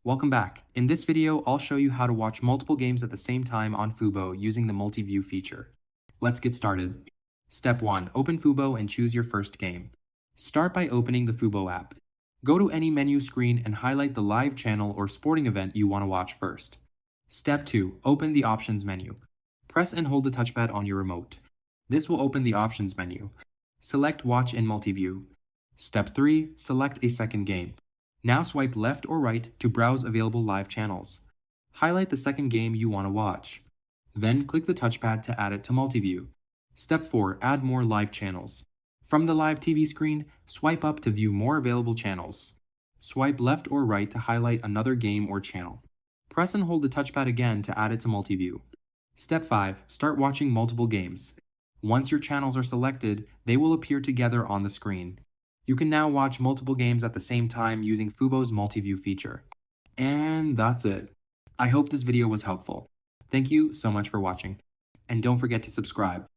Welcome back. In this video, I'll show you how to watch multiple games at the same time on Fubo using the MultiView feature. Let's get started. Step 1. Open Fubo and choose your first game. Start by opening the Fubo app. Go to any menu screen and highlight the live channel or sporting event you want to watch first. Step 2. Open the Options menu. Press and hold the touchpad on your remote. This will open the Options menu. Select Watch in MultiView. Step 3. Select a second game. Now swipe left or right to browse available live channels. Highlight the second game you want to watch. Then click the touchpad to add it to MultiView. Step 4. Add more live channels. From the live TV screen, swipe up to view more available channels. Swipe left or right to highlight another game or channel. Press and hold the touchpad again to add it to MultiView. Step 5. Start watching multiple games. Once your channels are selected, they will appear together on the screen. You can now watch multiple games at the same time using Fubo's MultiView feature. And that's it. I hope this video was helpful. Thank you so much for watching. And don't forget to subscribe.